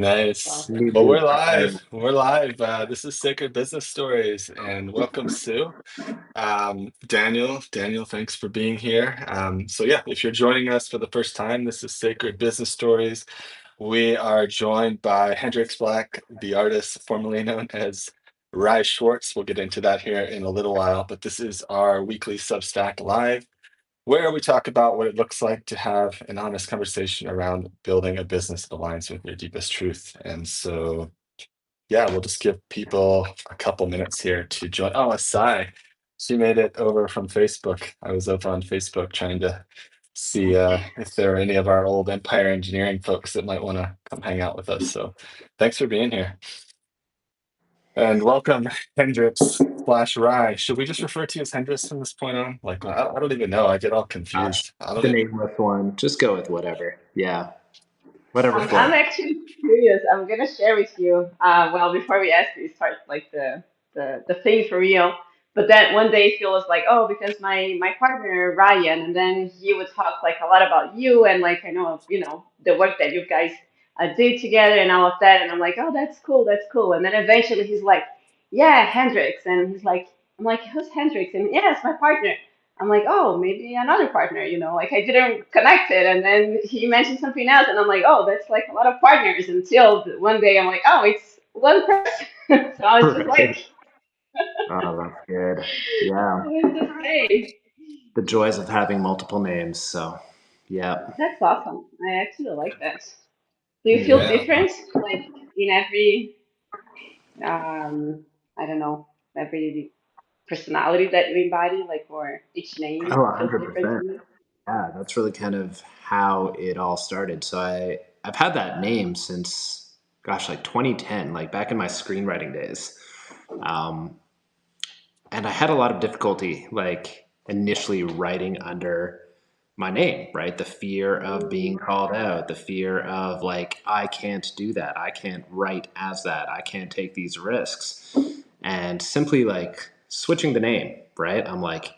Nice. New Well, we're dude. live. We're live. This is Sacred Business Stories, and welcome, Sue. Daniel, thanks for being here. So yeah, if you're joining us for the first time, this is Sacred Business Stories. We are joined by Hendrix Black, the artist formerly known as Schwartz. We'll get into that here in a little while, but this is our weekly Substack live where we talk about what it looks like to have an honest conversation around building a business that aligns with your deepest truth. And so, yeah, we'll just give people a couple minutes here to join. Oh, Asai, she made it over from Facebook. I was over on Facebook trying to see if there are any of our old Empire Engineering folks that might want to come hang out with us. So, thanks for being here. And welcome, Hendrix slash Rye. Should we just refer to you as Hendrix from this point on? Like, I don't even know. I get all Gosh, confused. I don't the even. nameless one. Just go with whatever. Yeah, whatever I'm floats. actually curious. I'm gonna share with you. Well, before we actually start, like the thing for real. But then one day Phil was like, "Oh, because my partner Ryan," and then he would talk like a lot about you and like I know the work that you guys did together and all of that. And I'm like, "Oh, that's cool, that's cool." And then eventually he's like, "Yeah, Hendrix," and he's like, "I'm like, who's Hendrix?" And yeah, it's my partner. I'm like, oh, maybe another partner, like I didn't connect it. And then he mentioned something else, and I'm like, oh, that's like a lot of partners. Until one day I'm like, oh, it's one person. So I was just Right. like, Oh, that's good. Yeah, what to say? the joys of having multiple names. So, yeah. That's awesome. I actually like that. Do you feel Yeah. different, like in every, I don't know, every personality that you embody, like, or each name Oh, feels different to 100%. you? Yeah, that's really kind of how it all started. So I've had that name since, gosh, like 2010, like back in my screenwriting days. Um, and I had a lot of difficulty, like initially writing under my name, right? The fear of being Mm, called out, the fear of like, I can't do that. I can't write as that. I can't take these risks. And simply like switching the name, right? I'm like,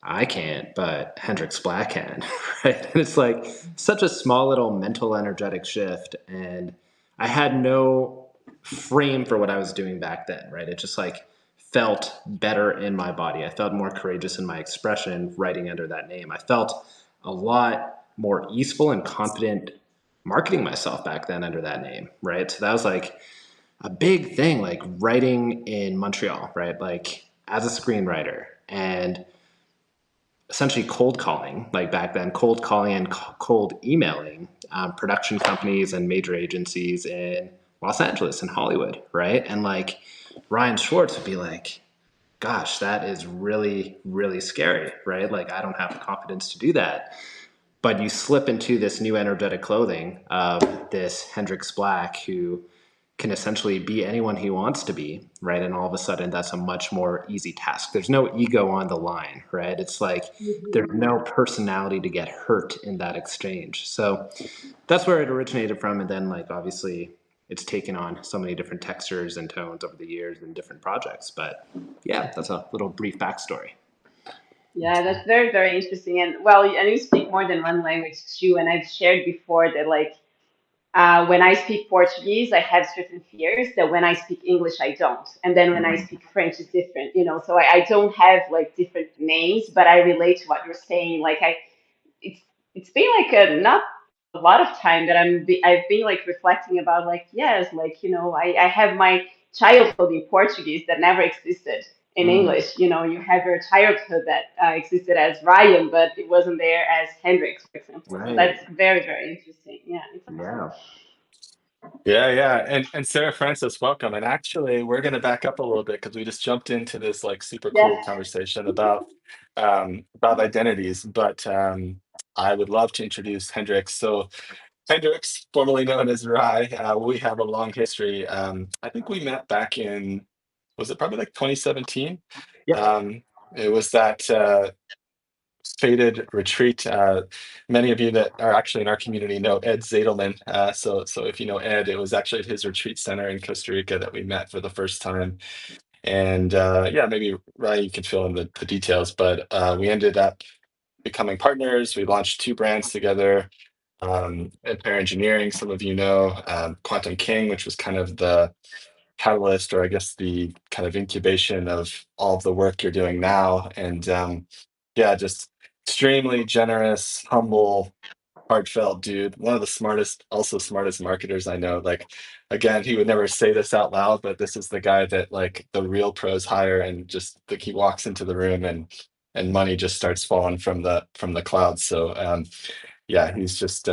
I can't, but Hendrix Black can, right? And it's like such a small little mental energetic shift. And I had no frame for what I was doing back then, right? It just like felt better in my body. I felt more courageous in my expression writing under that name. I felt a lot more easeful and confident marketing myself back then under that name, right? So that was like a big thing, like writing in Montreal, right? Like as a screenwriter and essentially cold calling, like back then, cold calling and cold emailing production companies and major agencies in Los Angeles and Hollywood, right? And like Ryan Schwartz would be like, gosh, that is really, really scary, right? Like, I don't have the confidence to do that. But you slip into this new energetic clothing of this Hendrix Black who can essentially be anyone he wants to be, right? And all of a sudden, that's a much more easy task. There's no ego on the line, right? It's like there's mhm. no personality to get hurt in that exchange. So that's where it originated from. And then, like, obviously, it's taken on so many different textures and tones over the years and different projects. But yeah, that's a little brief backstory. Yeah, that's very, very interesting. And well, and you speak more than one language too. And I've shared before that, like, when I speak Portuguese, I have certain fears that when I speak English, I don't. And then when I Mhm. speak French, it's different. So I don't have like different names, but I relate to what you're saying. Like, it's it's been like a not a lot of time that I've been like reflecting about like yes like I have my childhood in Portuguese that never existed in Mm. English. You have your childhood that existed as Ryan, but it wasn't there as Hendrix, for example. So Right. that's very, very interesting. Yeah, it's awesome. Yeah. Yeah. And Sarah Francis, welcome. And actually, we're going to back up a little bit because we just jumped into this like super cool Yes. conversation about identities. But I would love to introduce Hendrix. So Hendrix, formerly known as Rye, we have a long history. I think we met back in, was it probably like 2017? Yep. It was that fated retreat. Many of you that are actually in our community know Ed Zadelman. So if you know Ed, it was actually at his retreat center in Costa Rica that we met for the first time. And yeah, maybe Ryan, you can fill in the details, but we ended up becoming partners. We launched two brands together. Empire Engineering, some of you know, Quantum King, which was kind of the catalyst, or I guess the kind of incubation of all of the work you're doing now. And yeah, just extremely generous, humble, heartfelt dude. One of the smartest, also smartest marketers I know. Like, again, he would never say this out loud, but this is the guy that like the real pros hire, and just like he walks into the room and money just starts falling from the clouds. So yeah, he's just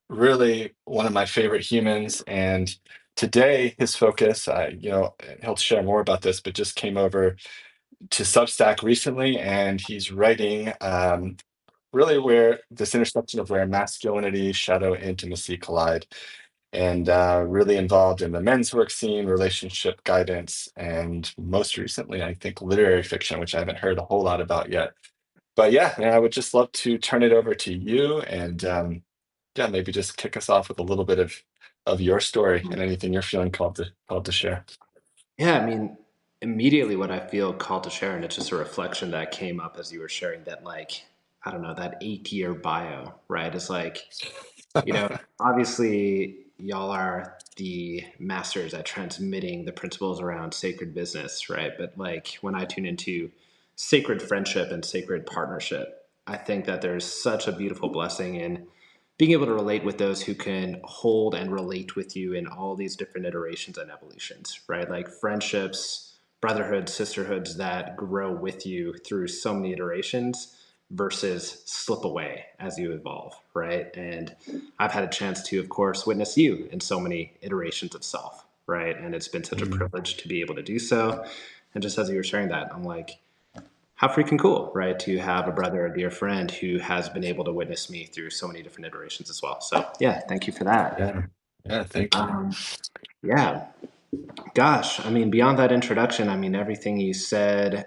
really one of my favorite humans. And today, his focus, he'll share more about this, but just came over to Substack recently, and he's writing really where this intersection of where masculinity, shadow, intimacy collide, and really involved in the men's work scene, relationship guidance, and most recently, I think, literary fiction, which I haven't heard a whole lot about yet. But yeah, man, I would just love to turn it over to you, and yeah, maybe just kick us off with a little bit of your story and anything you're feeling called to share. Yeah, I mean, immediately what I feel called to share, and it's just a reflection that came up as you were sharing that, like, I don't know, that 8 year bio, right? It's like, you know, obviously, y'all are the masters at transmitting the principles around sacred business, right? But like when I tune into sacred friendship and sacred partnership, I think that there's such a beautiful blessing in being able to relate with those who can hold and relate with you in all these different iterations and evolutions, right? Like friendships, brotherhoods, sisterhoods that grow with you through so many iterations versus slip away as you evolve, right? And I've had a chance to, of course, witness you in so many iterations of self, right? And it's been such a Mm, privilege to be able to do so. And just as you were sharing that, I'm like, how freaking cool, right? To have a brother, a dear friend who has been able to witness me through so many different iterations as well. So yeah, thank you for that. yeah, yeah, thank you. Um, yeah, gosh, I mean, beyond that introduction, I mean, everything you said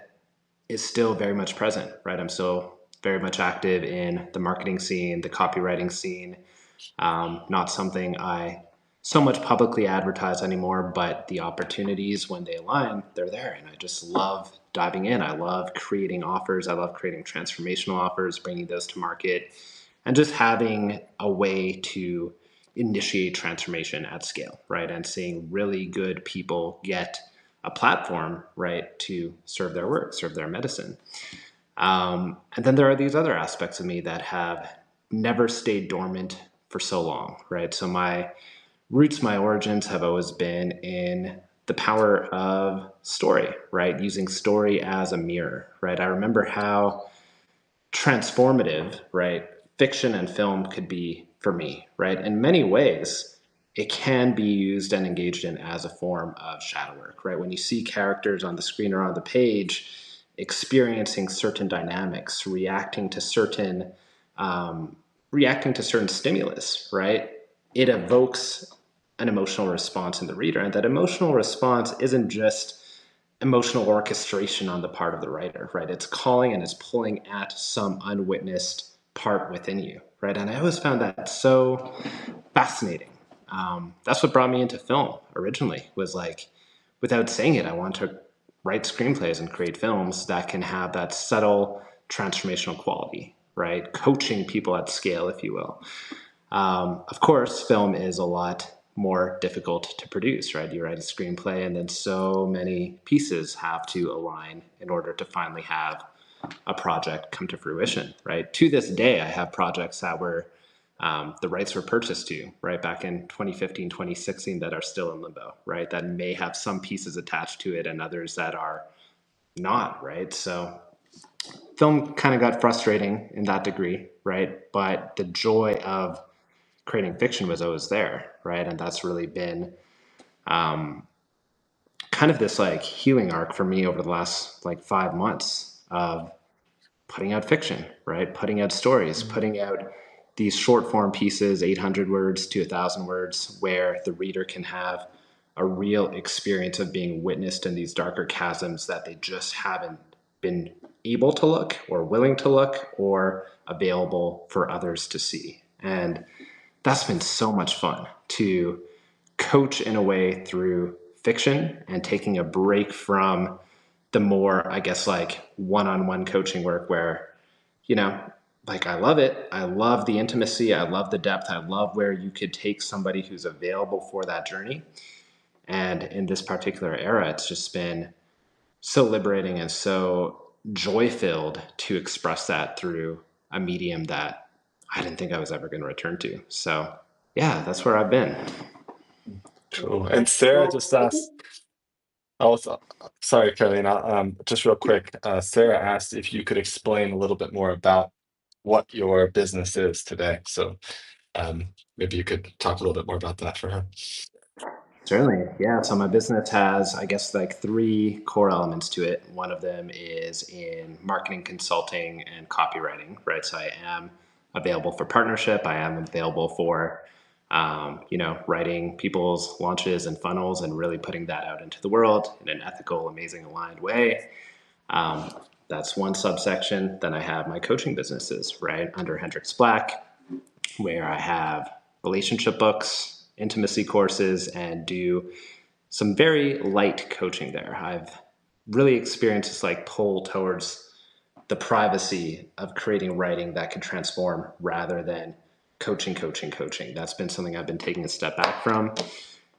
is still very much present, right? I'm still very much active in the marketing scene, the copywriting scene. Not something I so much publicly advertise anymore, but the opportunities when they align, they're there. And I just love diving in. I love creating offers. I love creating transformational offers, bringing those to market, and just having a way to initiate transformation at scale, right? And seeing really good people get a platform, right, to serve their work, serve their medicine. And then there are these other aspects of me that have never stayed dormant for so long, right? So my roots, my origins have always been in the power of story, right? Using story as a mirror, right? I remember how transformative, right, fiction and film could be for me, right? In many ways, it can be used and engaged in as a form of shadow work, right? When you see characters on the screen or on the page experiencing certain dynamics, um, reacting to certain stimulus, right? It evokes an emotional response in the reader, and that emotional response isn't just emotional orchestration on the part of the writer, right? It's calling and it's pulling at some unwitnessed part within you, right? And I always found that so fascinating. That's what brought me into film originally, was like, without saying it, I want to write screenplays and create films that can have that subtle transformational quality, right? Coaching people at scale, if you will. Of course, film is a lot more difficult to produce, right? You write a screenplay, and then so many pieces have to align in order to finally have a project come to fruition, right? To this day, I have projects that were the rights were purchased to, right, back in 2015, 2016, that are still in limbo, right? That may have some pieces attached to it and others that are not, right? So film kind of got frustrating in that degree, right? But the joy of creating fiction was always there, right? And that's really been kind of this like healing arc for me over the last like 5 months of putting out fiction, right? Putting out stories, putting out these short form pieces, 800 words to 1,000 words, where the reader can have a real experience of being witnessed in these darker chasms that they just haven't been able to look or willing to look or available for others to see. And that's been so much fun to coach in a way through fiction and taking a break from the more, I guess, like one-on-one coaching work where, you know, like I love it. I love the intimacy. I love the depth. I love where you could take somebody who's available for that journey. And in this particular era, it's just been so liberating and so joy filled to express that through a medium that I didn't think I was ever going to return to. So, yeah, that's where I've been. Cool. And That's Sarah cool. just I think asked, oh, sorry, Carolina, just real quick. Sarah asked if you could explain a little bit more about what your business is today. So um, maybe you could talk a little bit more about that for her. Certainly. Yeah. So my business has, I guess, like three core elements to it. One of them is in marketing, consulting, and copywriting, right? So I am available for partnership. I am available for, writing people's launches and funnels and really putting that out into the world in an ethical, amazing, aligned way. Um, that's one subsection. Then I have my coaching businesses, right, under Hendrix Black, where I have relationship books, intimacy courses, and do some very light coaching there. I've really experienced this like pull towards the privacy of creating writing that could transform rather than coaching. That's been something I've been taking a step back from.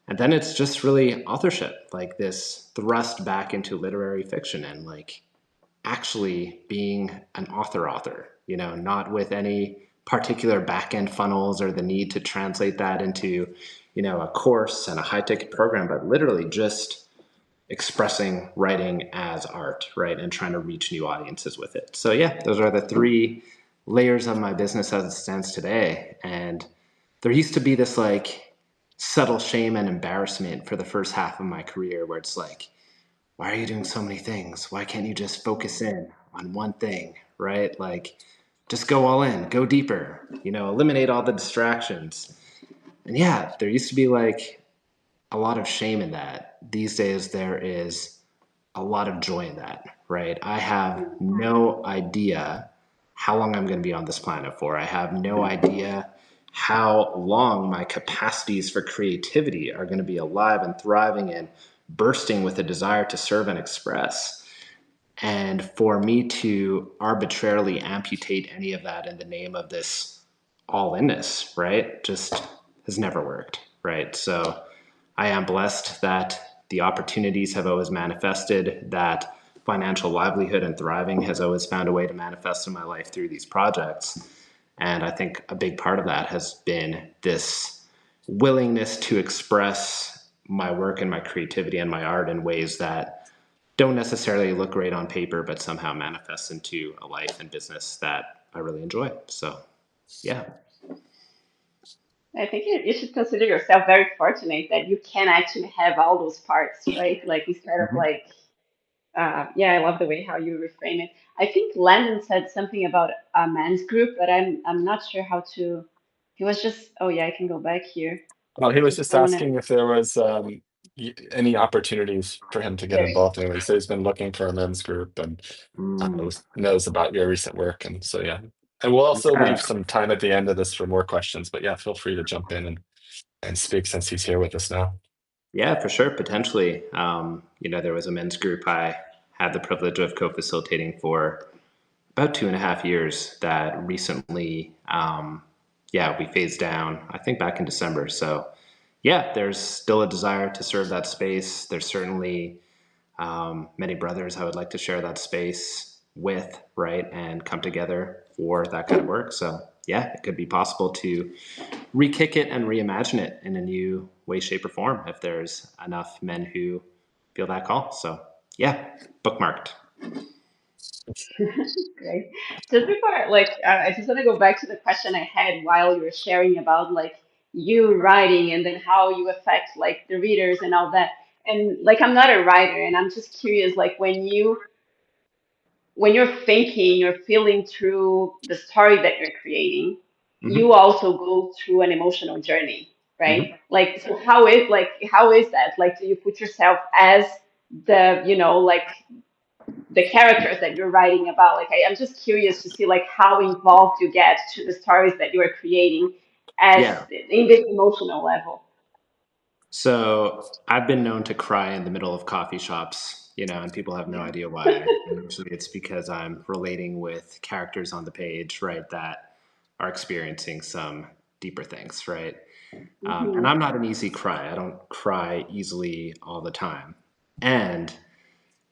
And then it's just really authorship, like this thrust back into literary fiction and like actually being an author, not with any particular back end funnels or the need to translate that into, a course and a high ticket program, but literally just expressing writing as art, right? And trying to reach new audiences with it. So, yeah, those are the three layers of my business as it stands today. And there used to be this like subtle shame and embarrassment for the first half of my career where it's like, why are you doing so many things? Why can't you just focus in on one thing, right? Like, just go all in, go deeper, eliminate all the distractions. And yeah, there used to be like a lot of shame in that. These days, there is a lot of joy in that, right? I have no idea how long I'm going to be on this planet for. I have no idea how long my capacities for creativity are going to be alive and thriving and bursting with a desire to serve and express. And for me to arbitrarily amputate any of that in the name of this all inness, right, just has never worked, right? So I am blessed that the opportunities have always manifested, that financial livelihood and thriving has always found a way to manifest in my life through these projects. And I think a big part of that has been this willingness to express my work and my creativity and my art in ways that don't necessarily look great on paper, but somehow manifest into a life and business that I really enjoy. So, yeah. I think you should consider yourself very fortunate that you can actually have all those parts, right? Like instead of Mhm. like, yeah, I love the way how you reframe it. I think Landon said something about a men's group, but I'm not sure how to. He was just, oh yeah, I can go back here. Well, he was Just just don't want to. asking if there was any opportunities for him to get There we involved anyway. So he's been looking for a men's group and Mm, knows about your recent work. And so, yeah. And we'll also yeah. leave some time at the end of this for more questions. But yeah, feel free to jump in and speak since he's here with us now. Yeah, for sure. Potentially. There was a men's group I had the privilege of co-facilitating for about 2.5 years that recently, we phased down, I think back in December. So yeah, there's still a desire to serve that space. There's certainly many brothers I would like to share that space with, right, and come together for that kind of work. So yeah, it could be possible to re-kick it and reimagine it in a new way, shape, or form if there's enough men who feel that call. So yeah, bookmarked. Great. Just before, like, I just want to go back to the question I had while you were sharing about like you writing and then how you affect like the readers and all that. And like, I'm not a writer, and I'm just curious, like, when you're thinking or feeling through the story that you're creating, you Mm-hmm. also go through an emotional journey, right? Mm-hmm. Like, so how is that? Like, do you put yourself as like the characters that you're writing about? Like, I'm just curious to see like how involved you get to the stories that you are creating as Yeah. in this emotional level. So I've been known to cry in the middle of coffee shops, and people have no idea why. And usually it's because I'm relating with characters on the page, right, that are experiencing some deeper things, right? And Hmm. I'm not an easy cry. I don't cry easily all the time. And,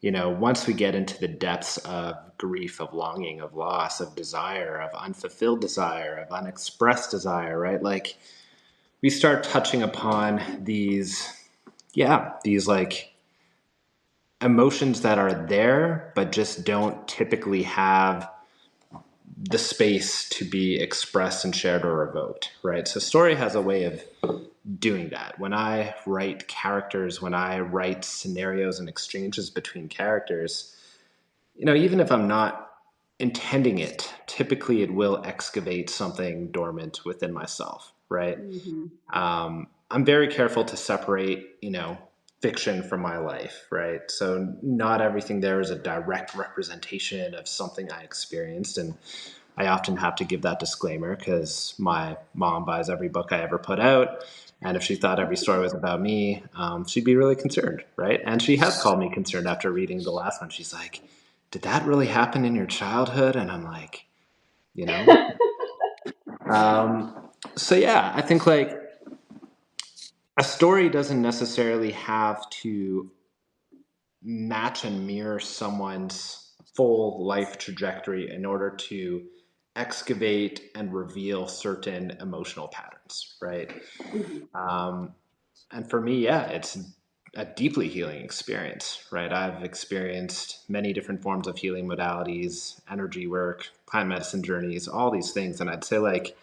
once we get into the depths of grief, of longing, of loss, of desire, of unfulfilled desire, of unexpressed desire, right? Like we start touching upon these like emotions that are there, but just don't typically have the space to be expressed and shared or evoked, right? So story has a way of doing that. When I write characters, when I write scenarios and exchanges between characters, even if I'm not intending it, typically it will excavate something dormant within myself, right? Hmm. I'm very careful to separate, fiction from my life, right? So not everything there is a direct representation of something I experienced. And I often have to give that disclaimer because my mom buys every book I ever put out. And if she thought every story was about me, she'd be really concerned, right? And she has called me concerned after reading the last one. She's like, did that really happen in your childhood? And I'm like, you know? So yeah, I think like a story doesn't necessarily have to match and mirror someone's full life trajectory in order to excavate and reveal certain emotional patterns, right? Hmm. And for me, yeah, it's a deeply healing experience, right? I've experienced many different forms of healing modalities, energy work, plant medicine journeys, all these things. And I'd say, like,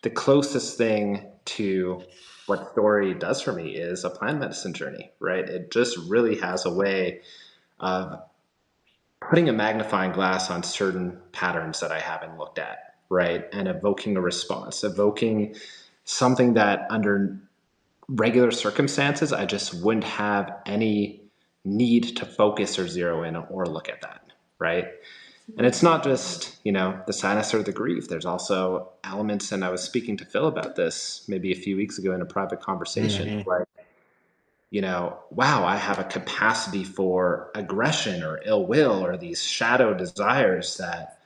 the closest thing to what story does for me is a plant medicine journey, right? It just really has a way of putting a magnifying glass on certain patterns that I haven't looked at, right? And evoking a response, evoking something that under regular circumstances, I just wouldn't have any need to focus or zero in or look at that, right? And it's not just, the sadness or the grief. There's also elements, and I was speaking to Phil about this maybe a few weeks ago in a private conversation, Hmm. like, wow, I have a capacity for aggression or ill will or these shadow desires that,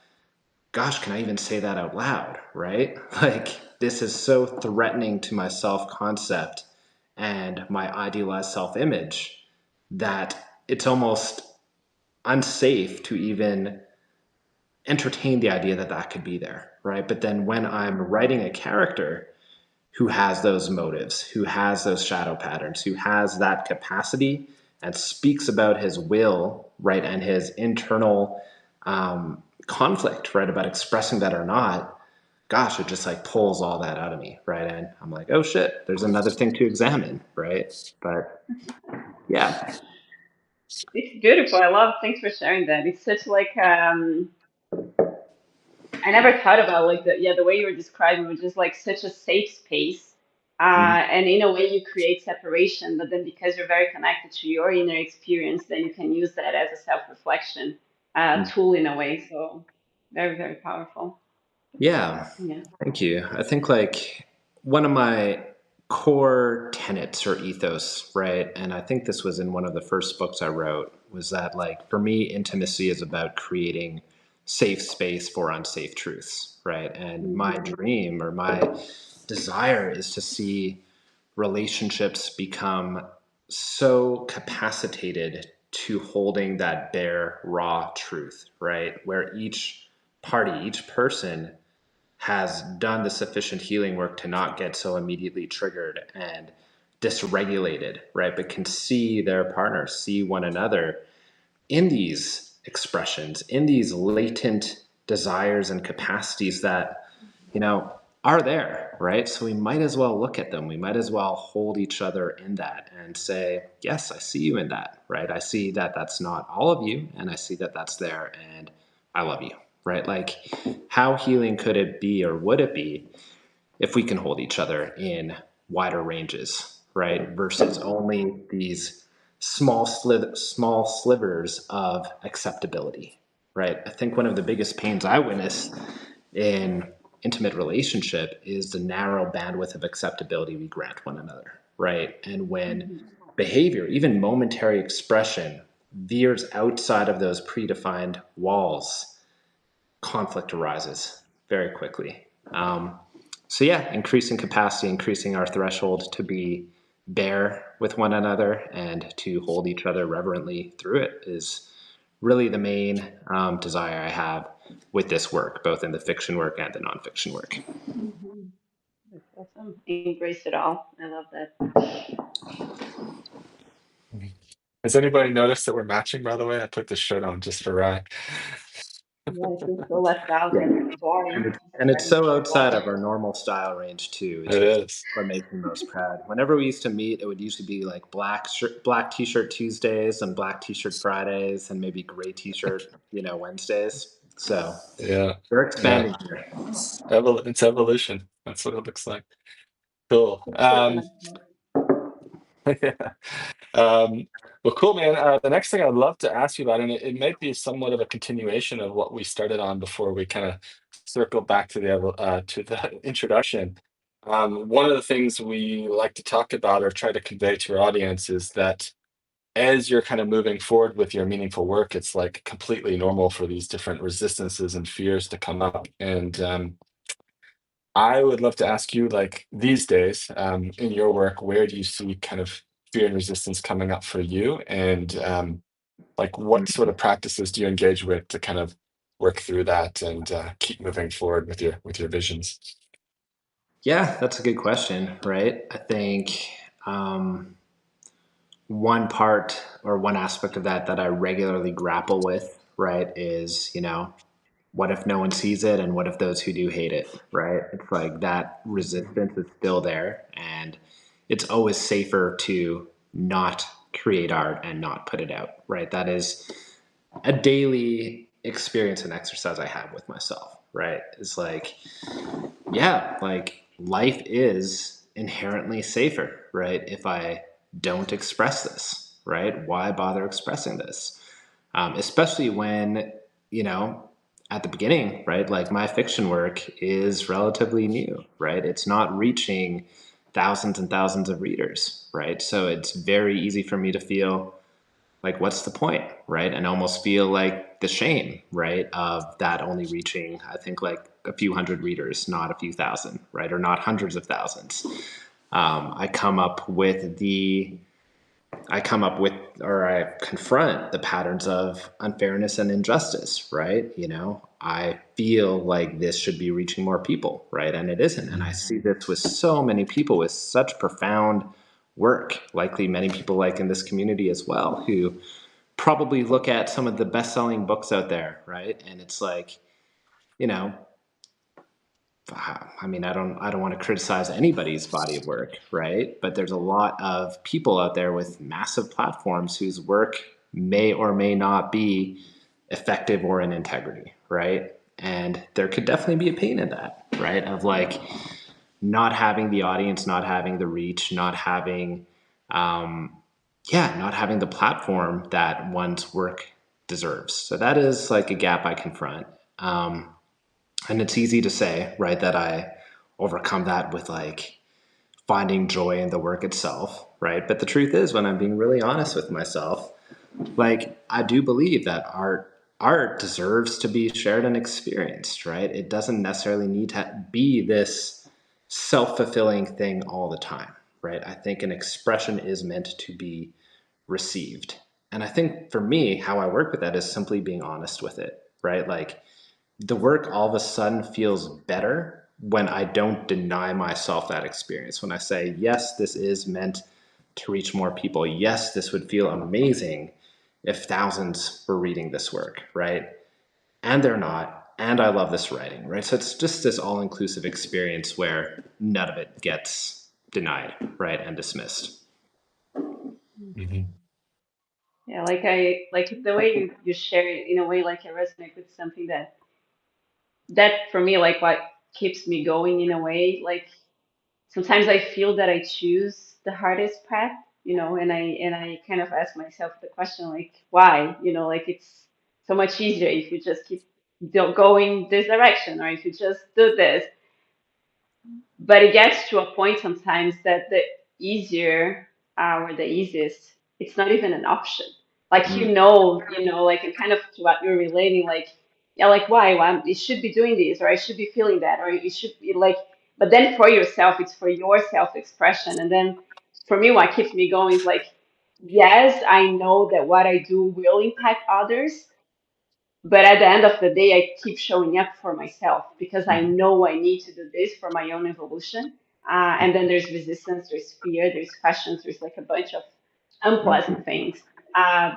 gosh, can I even say that out loud, right? Like, this is so threatening to my self concept and my idealized self image that it's almost unsafe to even entertain the idea that that could be there, right? But then when I'm writing a character who has those motives, who has those shadow patterns, who has that capacity and speaks about his will, right, and his internal conflict, right, about expressing that or not, gosh, it just like pulls all that out of me, right? And I'm like, oh shit, there's another thing to examine, right? But yeah. It's beautiful. I love. Thanks for sharing that. It's such like I never thought about like the way you were describing, which is like such a safe space. And in a way you create separation, but then because you're very connected to your inner experience, then you can use that as a self-reflection tool in a way. So very, very powerful. Yeah, Yeah. thank you. I think like one of my core tenets or ethos, right? And I think this was in one of the first books I wrote, was that like for me, intimacy is about creating safe space for unsafe truths, right? And my Hmm. dream or my desire is to see relationships become so capacitated to holding that bare, raw truth, right? Where each party, each person has done the sufficient healing work to not get so immediately triggered and dysregulated, right? But can see their partner, see one another in these expressions, in these latent desires and capacities that, you know, are there, right? So we might as well look at them. We might as well hold each other in that and say, yes, I see you in that, right? I see that that's not all of you, and I see that that's there, and I love you, right? Like, how healing could it be or would it be if we can hold each other in wider ranges, right? Versus only these small slivers of acceptability, right? I think one of the biggest pains I witness in intimate relationship is the narrow bandwidth of acceptability we grant one another, right? And when Mhm. behavior, even momentary expression, veers outside of those predefined walls, conflict arises very quickly. So yeah, increasing capacity, increasing our threshold to be bare with one another and to hold each other reverently through it is really the main desire I have with this work, both in the fiction work and the nonfiction work. Mhm. That's awesome. Embrace it all. I love that. Mhm. Has anybody noticed that we're matching, by the way? I put this shirt on just for Rye. Yeah, I feel so left out Yeah. and boring. And it's Starting to so feel outside boring. of our normal style range too, which It is is. what makes me most proud. Whenever we used to meet, it would usually be like black t-shirt Tuesdays and black t-shirt Fridays and maybe gray t-shirt, Wednesdays. So Yeah. we're Yeah. expanding here. It's evolution. That's what it looks like. Cool. Yeah. Um, well, cool, man. The next thing I'd love to ask you about, and it might be somewhat of a continuation of what we started on before we kind of circle back to the introduction. One of the things we like to talk about or try to convey to our audience is that as you're kind of moving forward with your meaningful work, it's like completely normal for these different resistances and fears to come up. And I would love to ask you, like these days, in your work, where do you see kind of fear and resistance coming up for you? And like, what sort of practices do you engage with to kind of work through that and keep moving forward with your visions? Yeah, that's a good question, right? I think um, one part or one aspect of that I regularly grapple with, right, is, what if no one sees it and what if those who do hate it, right? It's like that resistance is still there, and it's always safer to not create art and not put it out, right? That is a daily experience and exercise I have with myself, right? It's like, yeah, like life is inherently safer, right? If I don't express this, right? Why bother expressing this? Especially when, you know, at the beginning, right? Like my fiction work is relatively new, right? It's not reaching thousands and thousands of readers, right? So it's very easy for me to feel like, what's the point, right? And almost feel like the shame, right, of that only reaching, I think, like a few hundred readers, not a few thousand, right, or not hundreds of thousands. I come up with or I confront the patterns of unfairness and injustice, right? I feel like this should be reaching more people, right? And it isn't. And I see this with so many people with such profound work, likely many people like in this community as well, who probably look at some of the best-selling books out there, right? And it's like, you know, I mean, I don't want to criticize anybody's body of work, right? But there's a lot of people out there with massive platforms whose work may or may not be effective or in integrity, right? And there could definitely be a pain in that, right? Of like not having the audience, not having the reach, um, not having the platform that one's work deserves. So that is like a gap I confront. And it's easy to say, right, that I overcome that with like finding joy in the work itself, right? But the truth is, when I'm being really honest with myself, like I do believe that art deserves to be shared and experienced, right? It doesn't necessarily need to be this self-fulfilling thing all the time, right? I think an expression is meant to be received. And I think for me, how I work with that is simply being honest with it, right? Like the work all of a sudden feels better when I don't deny myself that experience. When I say, yes, this is meant to reach more people. Yes, this would feel amazing if thousands were reading this work, right? And they're not. And I love this writing, right? So it's just this all inclusive experience where none of it gets denied, right? And dismissed. Mhm. Yeah, like I like the way you share it in a way like I resonate with something that for me like what keeps me going in a way. Like sometimes I feel that I choose the hardest path, and I kind of ask myself the question like why? Like it's so much easier if you just keep going this direction or if you just do this. But it gets to a point sometimes that easier or the easiest, it's not even an option. Like Mm, like and kind of to what you're relating, like yeah, like why? Well, you should be doing this, or I should be feeling that, or you should be like. But then for yourself, it's for your self-expression, and then for me, what keeps me going is like, yes, I know that what I do will impact others, but at the end of the day, I keep showing up for myself because I mhm, know I need to do this for my own evolution. And then there's resistance, there's fear, there's questions, there's like a bunch of mhm. unpleasant things.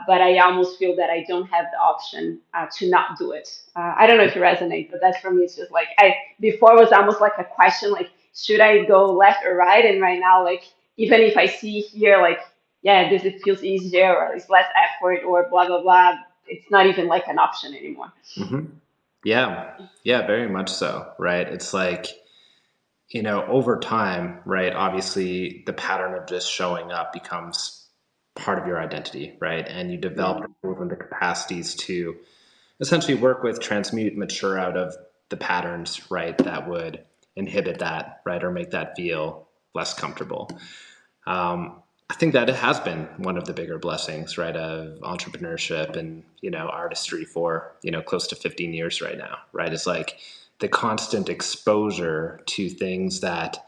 But I almost feel that I don't have the option to not do it. I don't know if you resonate, but that's for me. It's just like I before it was almost like a question, like should I go left or right? And right now, like even if I see here, like yeah, this it feels easier or it's less effort or blah blah blah, it's not even like an option anymore. Mhm. Yeah. Yeah, very much so, right? It's like, over time, right? Obviously, the pattern of just showing up becomes part of your identity, right? And you develop Yeah. the tools and the capacities to essentially work with, transmute, mature out of the patterns, right? That would inhibit that, right? Or make that feel less comfortable. I think that it has been one of the bigger blessings, right, of entrepreneurship and, artistry for, close to 15 years right now, right? It's like the constant exposure to things that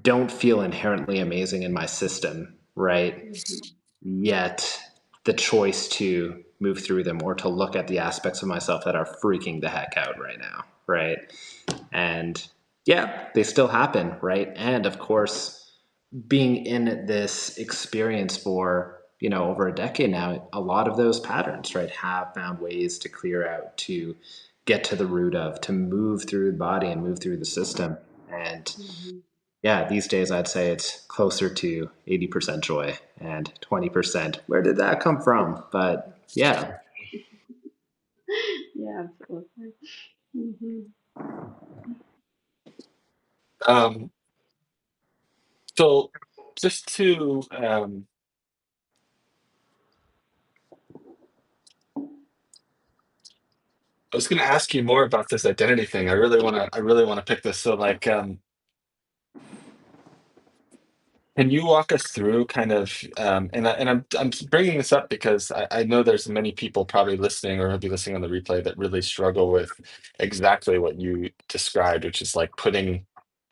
don't feel inherently amazing in my system, right? Mhm. Yet the choice to move through them or to look at the aspects of myself that are freaking the heck out right now, right? And yeah, they still happen, right? And of course, being in this experience for over a decade now, a lot of those patterns, right, have found ways to clear out, to get to the root of, to move through the body and move through the system. And Mhm. yeah, these days I'd say it's closer to 80% joy and 20% where did that come from? But yeah. Yeah, absolutely. Hmm. Um, so just to I was going to ask you more about this identity thing. I really want to pick this. So like, can you walk us through kind of, and I'm bringing this up because I know there's many people probably listening or will be listening on the replay that really struggle with exactly what you described, which is like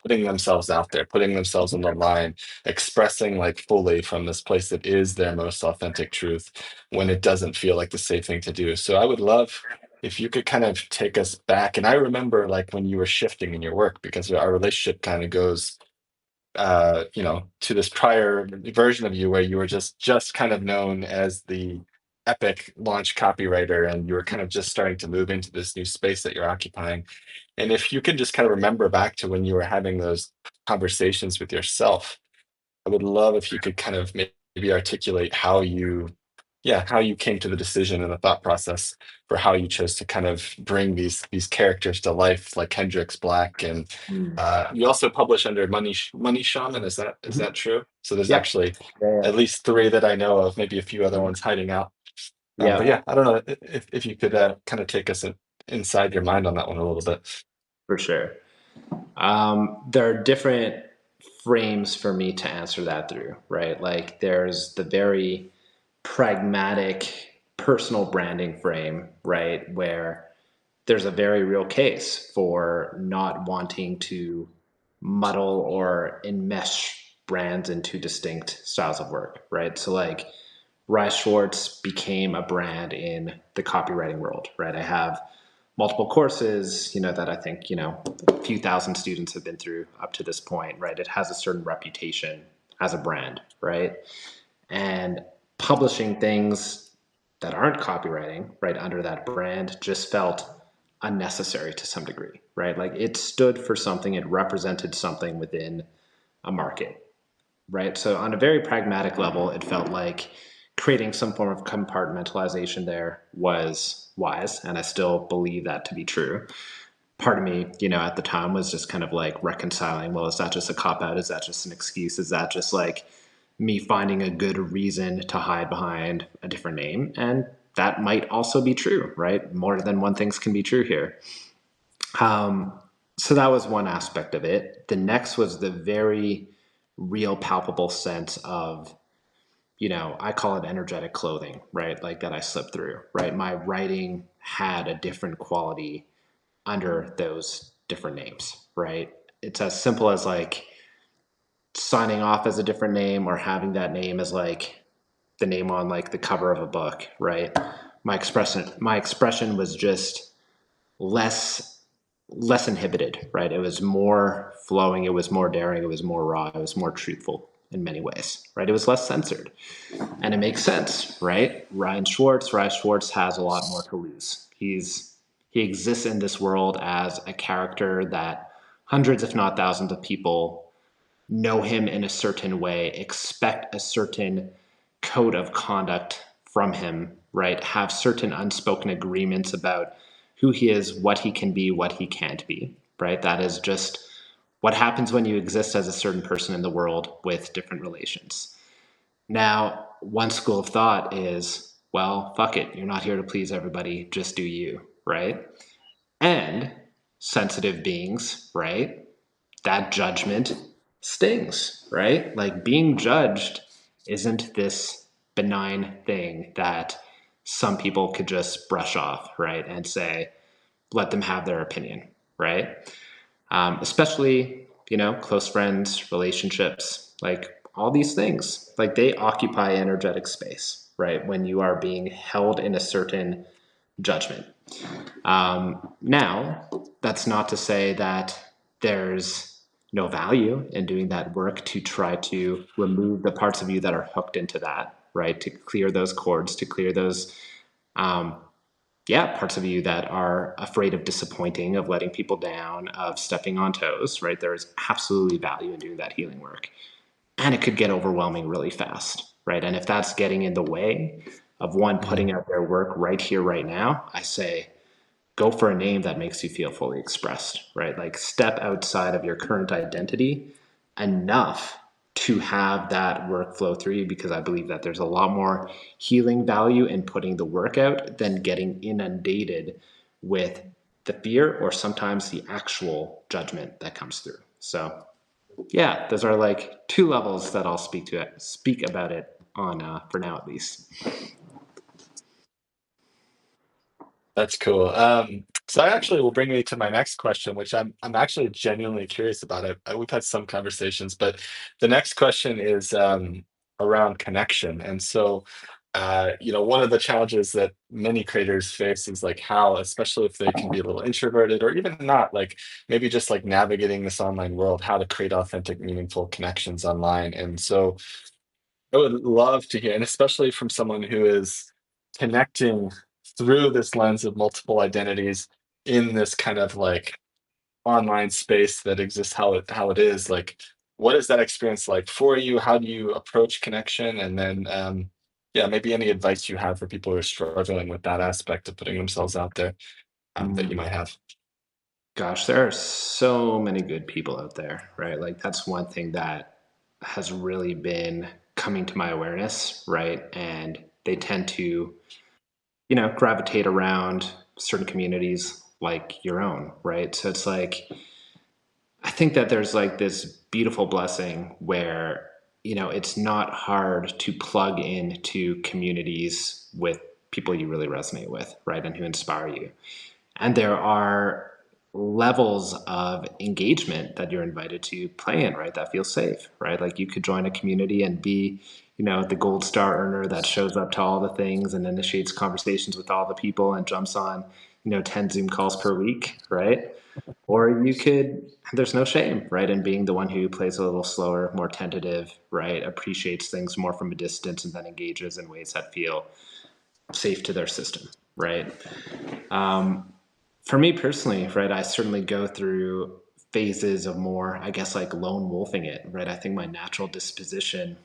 putting themselves out there, putting themselves on the line, expressing like fully from this place that is their most authentic truth when it doesn't feel like the safe thing to do. So I would love if you could kind of take us back. And I remember like when you were shifting in your work because our relationship kind of goes to this prior version of you where you were just kind of known as the epic launch copywriter and you were kind of just starting to move into this new space that you're occupying. And if you can just kind of remember back to when you were having those conversations with yourself, I would love if you could kind of maybe articulate how you came to the decision and the thought process for how you chose to kind of bring these characters to life, like Hendrix Black, and Mm. you also publish under Money Shaman. Is that Mhm. true? So there's Yeah. actually Yeah. at least three that I know of, maybe a few other ones hiding out. But Yeah, yeah, I don't know if you could kind of take us inside your mind on that one a little bit. for sure. There are different frames for me to answer that through, right? Like there's the very pragmatic personal branding frame, right? Where there's a very real case for not wanting to muddle or enmesh brands into distinct styles of work, right? So like Schwartz became a brand in the copywriting world, right? I have multiple courses, that I think, a few thousand students have been through up to this point, right? It has a certain reputation as a brand, right? And publishing things that aren't copywriting, right, under that brand just felt unnecessary to some degree, right? Like it stood for something, it represented something within a market, right? So on a very pragmatic level, it felt like creating some form of compartmentalization there was wise, and I still believe that to be true. Part of me, at the time was just kind of like reconciling, well, is that just a cop out? Is that just an excuse? Is that just like me finding a good reason to hide behind a different name? And that might also be true, right? More than one things can be true here. Um, so that was one aspect of it. The next was the very real palpable sense of, I call it energetic clothing, right? Like that I slip through, right? My writing had a different quality under those different names, right? It's as simple as like signing off as a different name or having that name as like the name on like the cover of a book, right? My expression was just less less inhibited, right? It was more flowing, it was more daring, it was more raw, it was more truthful in many ways, right? It was less censored. And it makes sense, right? Ryan Schwartz has a lot more to lose. He exists in this world as a character that hundreds, if not thousands, of people know him in a certain way, expect a certain code of conduct from him, right? Have certain unspoken agreements about who he is, what he can be, what he can't be, right? That is just what happens when you exist as a certain person in the world with different relations. Now, one school of thought is, well, fuck it. You're not here to please everybody. Just do you, right? And sensitive beings, right? That judgment stings, right? Like being judged isn't this benign thing that some people could just brush off, right? And say, let them have their opinion, right? Especially, close friends, relationships, like all these things, like they occupy energetic space, right? When you are being held in a certain judgment. Now, that's not to say that there's no value in doing that work to try to remove the parts of you that are hooked into that, right? To clear those cords, to clear those, um, parts of you that are afraid of disappointing, of letting people down, of stepping on toes, right? There is absolutely value in doing that healing work. And it could get overwhelming really fast, right? And if that's getting in the way of one putting out their work right here, right now, I say, go for a name that makes you feel fully expressed, right? Like step outside of your current identity enough to have that work flow through you, because I believe that there's a lot more healing value in putting the work out than getting inundated with the fear or sometimes the actual judgment that comes through. So yeah, those are like two levels that I'll speak about it on for now at least. That's cool. So that actually will bring me to my next question, which I'm actually genuinely curious about it. We've had some conversations, but the next question is around connection. And so, one of the challenges that many creators face is like how, especially if they can be a little introverted or even not, like maybe just like navigating this online world, how to create authentic, meaningful connections online. And so, I would love to hear, and especially from someone who is connecting through this lens of multiple identities in this kind of like online space that exists how it is. Like, what is that experience like for you? How do you approach connection? And then, yeah, maybe any advice you have for people who are struggling with that aspect of putting themselves out there that you might have. Gosh, there are so many good people out there, right? Like that's one thing that has really been coming to my awareness, right? And they tend to, gravitate around certain communities like your own, right? So it's like I think that there's like this beautiful blessing where, it's not hard to plug into communities with people you really resonate with, right? And who inspire you. And there are levels of engagement that you're invited to play in, right? That feels safe, right? Like you could join a community and be, the gold star earner that shows up to all the things and initiates conversations with all the people and jumps on, 10 Zoom calls per week, right? Or you could, there's no shame, right? In being the one who plays a little slower, more tentative, right? Appreciates things more from a distance and then engages in ways that feel safe to their system, right? For me personally, right, I certainly go through phases of more, I guess, like lone wolfing it, right? I think my natural disposition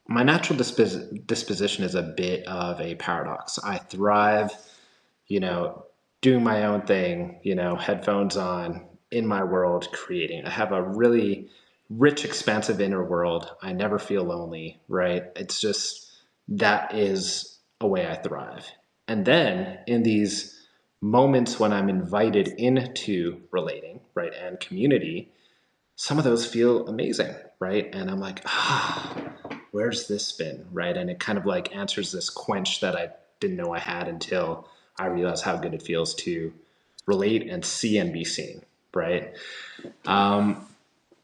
is a bit of a paradox. I thrive, you know, doing my own thing, headphones on, in my world, creating. I have a really rich, expansive inner world. I never feel lonely, right? It's just that is a way I thrive. And then in these moments when I'm invited into relating, right, and community, some of those feel amazing, right? And I'm like, ah, where's this been, right? And it kind of like answers this quench that I didn't know I had until I realized how good it feels to relate and see and be seen, right?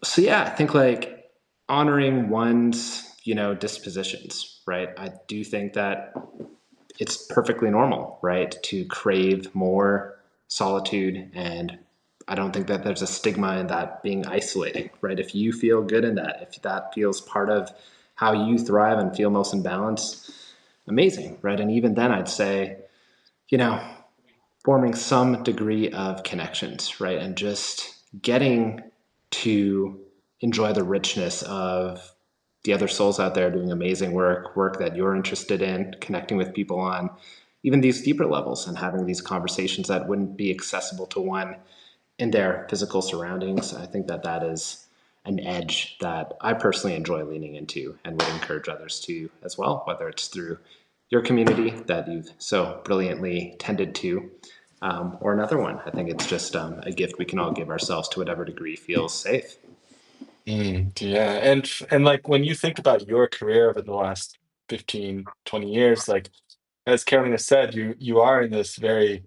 So yeah, I think like honoring one's, dispositions, right? I do think that it's perfectly normal, right, to crave more solitude. And I don't think that there's a stigma in that being isolating, right? If you feel good in that, if that feels part of how you thrive and feel most in balance, amazing, right? And even then, I'd say, you know, forming some degree of connections, right? And just getting to enjoy the richness of the other souls out there doing amazing work that you're interested in, connecting with people on even these deeper levels and having these conversations that wouldn't be accessible to one in their physical surroundings. I think that that is an edge that I personally enjoy leaning into and would encourage others to as well, whether it's through your community that you've so brilliantly tended to, or another one. I think it's just a gift we can all give ourselves to whatever degree feels safe. Yeah, and like when you think about your career over the last 15, 20 years, like as Carolina said, you are in this very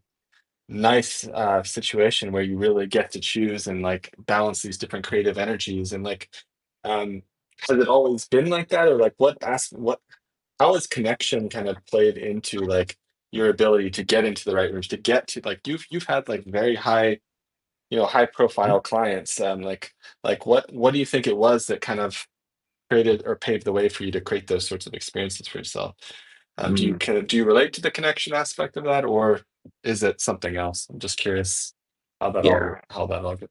nice situation where you really get to choose and like balance these different creative energies and like um has it always been like that, or like what how has connection kind of played into like your ability to get into the right rooms, to get to like you've had like very high, high profile clients, like what do you think it was that kind of created or paved the way for you to create those sorts of experiences for yourself? Mm, Do you relate to the connection aspect of that, or is it something else? I'm just curious yeah. how that all goes.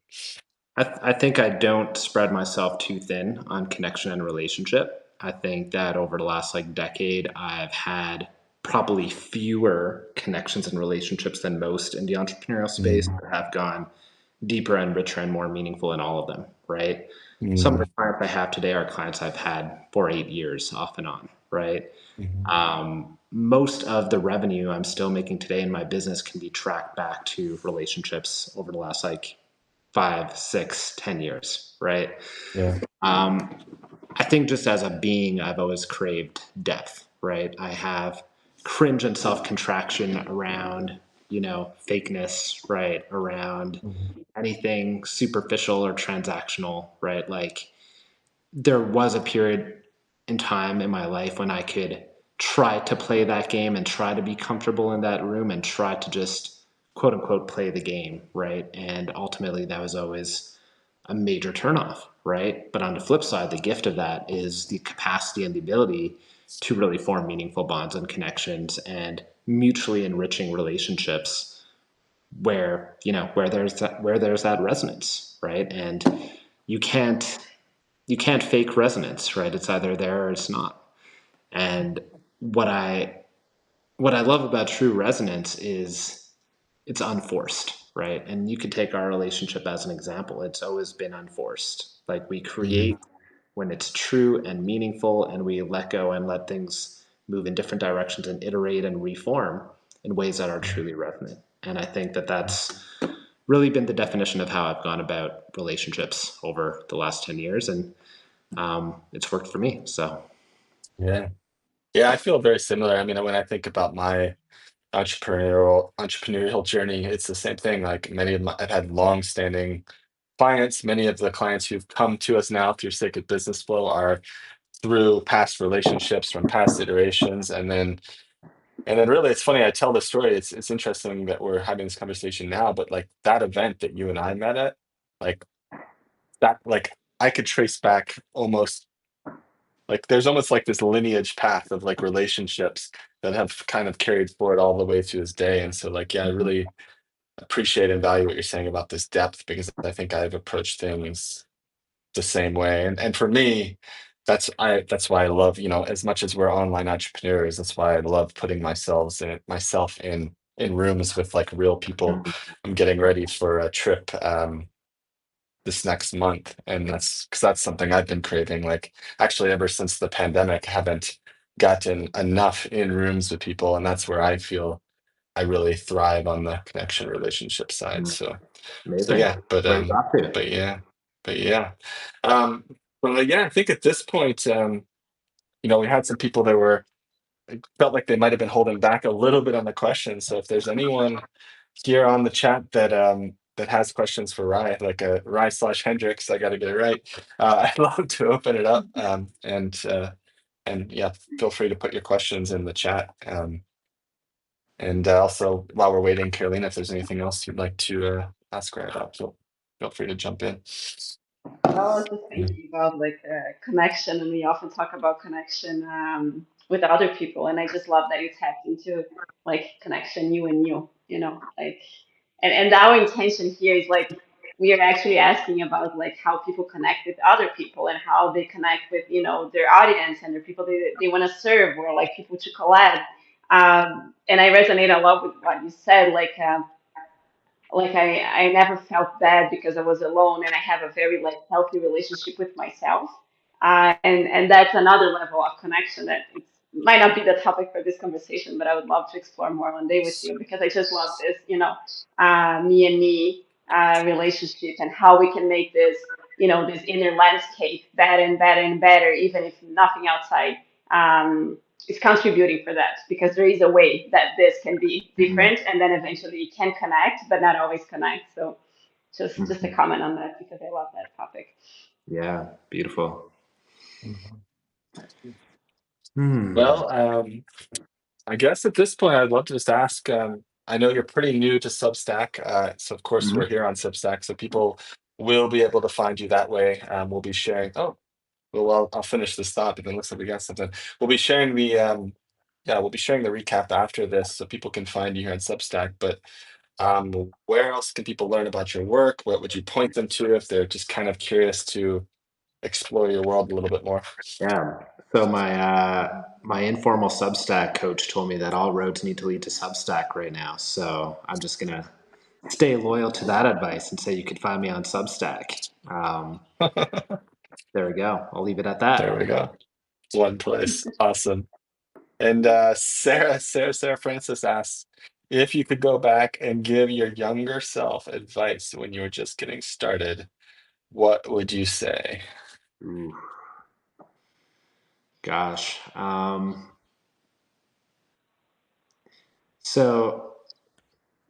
I think I don't spread myself too thin on connection and relationship. I think that over the last like decade, I've had probably fewer connections and relationships than most in the entrepreneurial space Mm, that have gone deeper and richer and more meaningful in all of them, right? Some of the mm, clients I have today are clients I've had for 8 years off and on, right? mhm, Most of the revenue I'm still making today in my business can be tracked back to relationships over the last like 5, 6, 10 years, right? yeah. I think just as a being, I've always craved depth, right? I have cringe and self contraction around, fakeness, right? Around Mhm, anything superficial or transactional, right? Like there was a period in time in my life when I could try to play that game and try to be comfortable in that room and try to just quote unquote play the game, right? And ultimately that was always a major turnoff, right? But on the flip side, the gift of that is the capacity and the ability to really form meaningful bonds and connections and mutually enriching relationships where where there's that resonance, right? And you can't you can't fake resonance, right? It's either there or it's not. And what I what I love about true resonance is it's unforced, right? And you could take our relationship as an example. It's always been unforced. Like we create mhm, when it's true and meaningful, and we let go and let things move in different directions and iterate and reform in ways that are truly resonant. And I think that that's really been the definition of how I've gone about relationships over the last 10 years. And it's worked for me. So, yeah. Yeah, I feel very similar. I mean, when I think about my entrepreneurial journey, it's the same thing. Like I've had long-standing clients. Many of the clients who've come to us now through Sacred Business Flow are through past relationships from past iterations, and then really it's funny. I tell the story. It's interesting that we're having this conversation now, but like that event that you and I met at, like like I could trace back almost like there's almost like this lineage path of like relationships that have kind of carried forward all the way to this day. And so like, yeah, I really appreciate and value what you're saying about this depth, because I think I've approached things the same way. And for me, that's why I love, as much as we're online entrepreneurs, that's why I love putting myself in rooms with like real people. I'm getting ready for a trip this next month, and that's because that's something I've been craving. Like actually, ever since the pandemic, I haven't gotten enough in rooms with people, and that's where I feel I really thrive on the connection relationship side. So amazing. yeah, but Where you got to? yeah. but yeah. Um, but yeah, I think at this point, we had some people that were felt like they might have been holding back a little bit on the questions. So if there's anyone here on the chat that has questions for Rye, like a Rye/Hendrix, I got to get it right. I'd love to open it up, and yeah, feel free to put your questions in the chat. And also, while we're waiting, Carolina, if there's anything else you'd like to ask Rye about, feel free to jump in. I was just Yeah. thinking about like connection, and we often talk about connection with other people, and I just love that you tapped into like connection, you and you know, like, and our intention here is like we are actually asking about like how people connect with other people and how they connect with their audience and the people they want to serve or like people to collab. And I resonate a lot with what you said, like I never felt bad because I was alone and I have a very like healthy relationship with myself. And that's another level of connection that it might not be the topic for this conversation, but I would love to explore more one day with you because I just love this, me and me relationship and how we can make this, this inner landscape better and better and better, even if nothing outside um, is contributing for that because there is a way that this can be Mhm. different and then eventually it can connect but not always connect. So just a Mhm. comment on that because I love that topic. Yeah, beautiful. Mhm. Hmm. Well, I guess at this point, I'd love to just ask. I know you're pretty new to Substack, so of course we're Mhm. here on Substack, so people will be able to find you that way. We'll be sharing. Oh, well, I'll finish this thought, but it looks like we got something. We'll be sharing yeah, we'll be sharing the recap after this, so people can find you here on Substack. But where else can people learn about your work? What would you point them to if they're just kind of curious to explore your world a little bit more? Yeah. So my informal Substack coach told me that all roads need to lead to Substack right now. So I'm just gonna stay loyal to that advice and say you could find me on Substack. There we go. I'll leave it at There we that. go. One place. Awesome. And Sarah Francis asks if you could go back and give your younger self advice when you were just getting started, what would you say? Ooh, gosh. So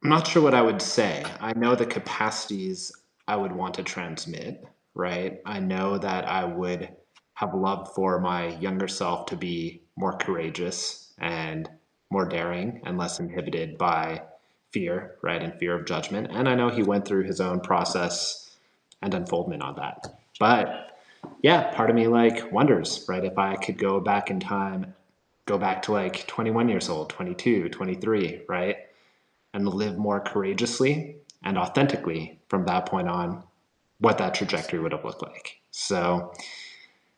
I'm not sure what I would say. I know the capacities I would want to transmit, right? I know that I would have loved for my younger self to be more courageous and more daring and less inhibited by fear, right? And fear of judgment. And I know he went through his own process and unfoldment on that. But yeah, part of me like wonders, right? If I could go back in time, go back to like 21 years old, 22, 23, right? And live more courageously and authentically from that point on, what that trajectory would have looked like. So,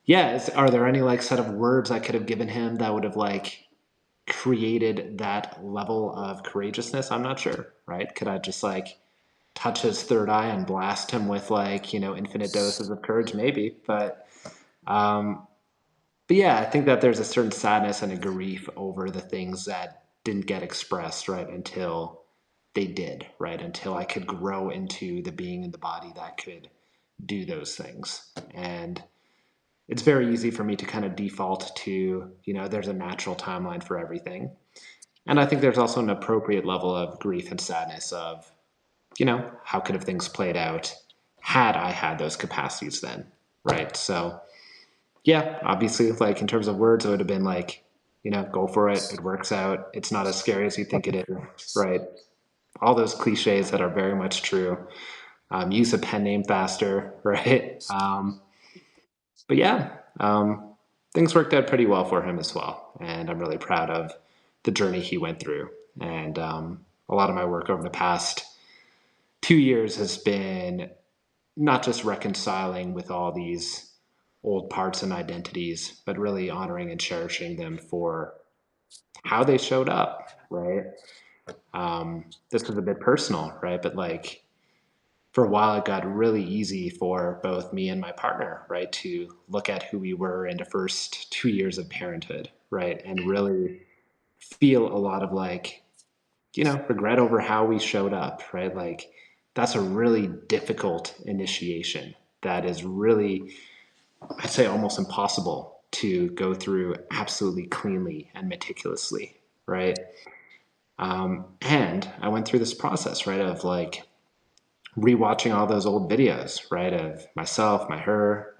yeah, are there any like set of words I could have given him that would have like created that level of courageousness? I'm not sure, right? Could I just like touch his third eye and blast him with like, infinite doses of courage? Maybe. Um, but yeah, I think that there's a certain sadness and a grief over the things that didn't get expressed, right, until they did, right, until I could grow into the being in the body that could do those things. And it's very easy for me to kind of default to, there's a natural timeline for everything. And I think there's also an appropriate level of grief and sadness of, how could have things played out had I had those capacities then, right? So yeah, obviously, like in terms of words, it would have been like, go for it. It works out. It's not as scary as you think it is, right? All those cliches that are very much true. Use a pen name faster, right? But yeah, things worked out pretty well for him as well. And I'm really proud of the journey he went through. And a lot of my work over the past 2 years has been not just reconciling with all these old parts and identities, but really honoring and cherishing them for how they showed up, right? This was a bit personal, right? But like for a while, it got really easy for both me and my partner, right, to look at who we were in the first 2 years of parenthood, right? And really feel a lot of like, regret over how we showed up, right? Like that's a really difficult initiation, that is really, I'd say, almost impossible to go through absolutely cleanly and meticulously, right? And I went through this process, right, of like rewatching all those old videos, right, of myself, her,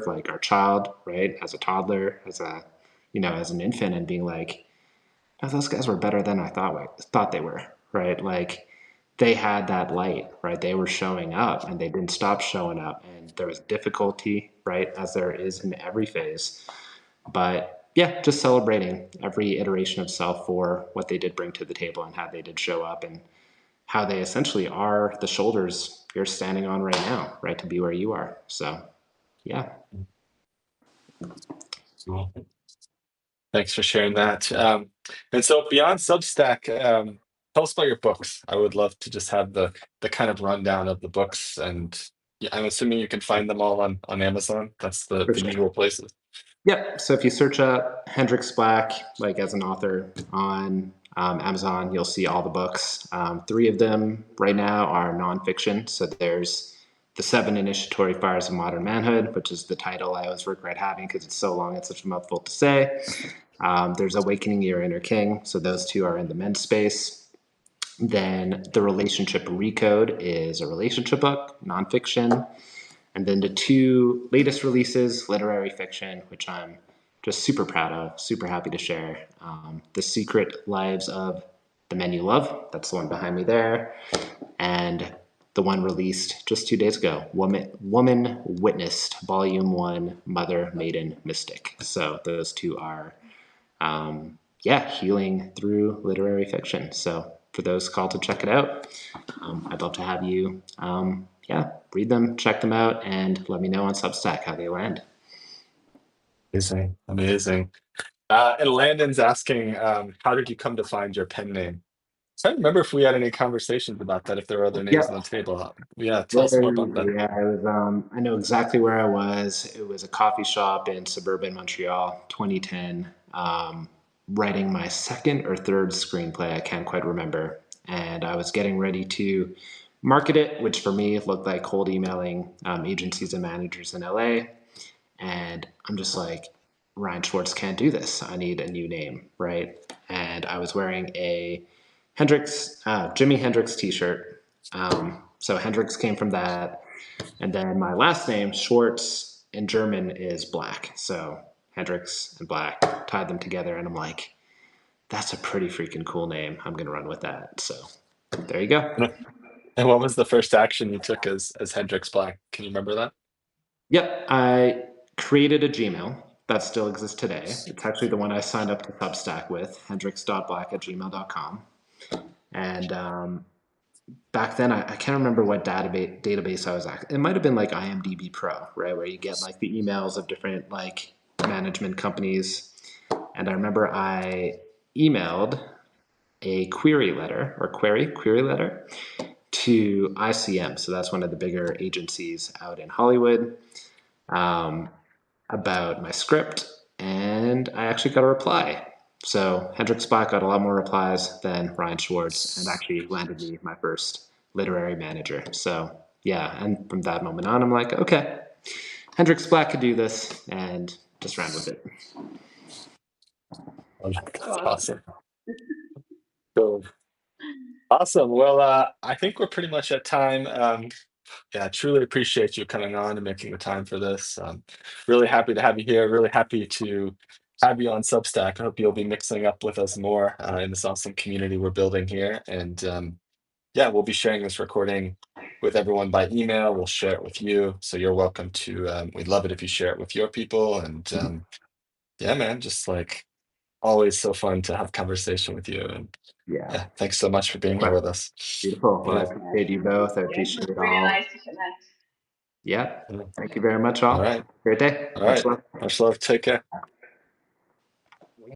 like our child, right, as a toddler, as a, as an infant, and being like, oh, those guys were better than I thought they were, right? Like they had that light, right? They were showing up and they didn't stop showing up, and there was difficulty, right, as there is in every phase. But yeah, just celebrating every iteration of self for what they did bring to the table and how they did show up and how they essentially are the shoulders you're standing on right now, right, to be where you are. So yeah. Cool. Thanks for sharing that. And so beyond Substack, tell us about your books. I would love to just have the kind of rundown of the books, and yeah, I'm assuming you can find them all on Amazon. That's For the sure. usual places. Yep. So if you search up Hendrix Black, like as an author on Amazon, you'll see all the books. Three of them right now are nonfiction. So there's The Seven Initiatory Fires of Modern Manhood, which is the title I always regret having because it's so long, it's such a mouthful to say. There's Awakening Your Inner King. So those two are in the men's space. Then The Relationship Recode is a relationship book, nonfiction. And then the two latest releases, literary fiction, which I'm just super proud of, super happy to share. The Secret Lives of the Men You Love, that's the one behind me there. And the one released just 2 days ago, Woman Witnessed, Volume 1, Mother, Maiden, Mystic. So those two are, healing through literary fiction. So for those called to check it out, I'd love to have you, read them, check them out, and let me know on Substack how they land. Amazing, amazing. And Landon's asking, how did you come to find your pen name? So I don't remember if we had any conversations about that, if there were other names on the Yep. table. Yeah, tell us more about that. Yeah, it was. I know exactly where I was. It was a coffee shop in suburban Montreal, 2010. Writing my second or third screenplay, I can't quite remember, and I was getting ready to market it, which for me looked like cold emailing agencies and managers in LA. And I'm just like, Ryan Schwartz can't do this. I need a new name, right? And I was wearing a Jimi Hendrix T-shirt. So Hendrix came from that, and then my last name Schwartz in German is Black. So Hendrix and Black tied them together, and I'm like, that's a pretty freaking cool name. I'm gonna run with that. So there you go. And what was the first action you took as Hendrix Black? Can you remember that? Yep, I created a Gmail that still exists today. It's actually the one I signed up to Substack with, hendrix.black@gmail.com. And back then, I can't remember what database I was at. It might have been like IMDb Pro, right, where you get like the emails of different like management companies. And I remember I emailed a query letter to ICM. So that's one of the bigger agencies out in Hollywood. Um, about my script, and I actually got a reply. So Hendrix Black got a lot more replies than Ryan Schwartz, and actually landed me my first literary manager. So yeah, and from that moment on, I'm like, okay, Hendrix Black could do this, and just ran with it. Oh, So that's awesome. awesome. Cool. Awesome. Well, I think we're pretty much at time. Yeah, I truly appreciate you coming on and making the time for this. Really happy to have you here. Really happy to have you on Substack. I hope you'll be mixing up with us more in this awesome community we're building here. And yeah, we'll be sharing this recording with everyone by email. We'll share it with you. So you're welcome to, we'd love it if you share it with your people. And yeah, man, just like always so fun to have conversation with you. And Yeah, yeah, thanks so much for being here with us. beautiful. Well, I Yeah. appreciate you both. I Yeah, it appreciate was it really all. nice to connect. Yeah, Yeah. thank you very much, All all. right. Great day. All Much right. love. Much love. Take care.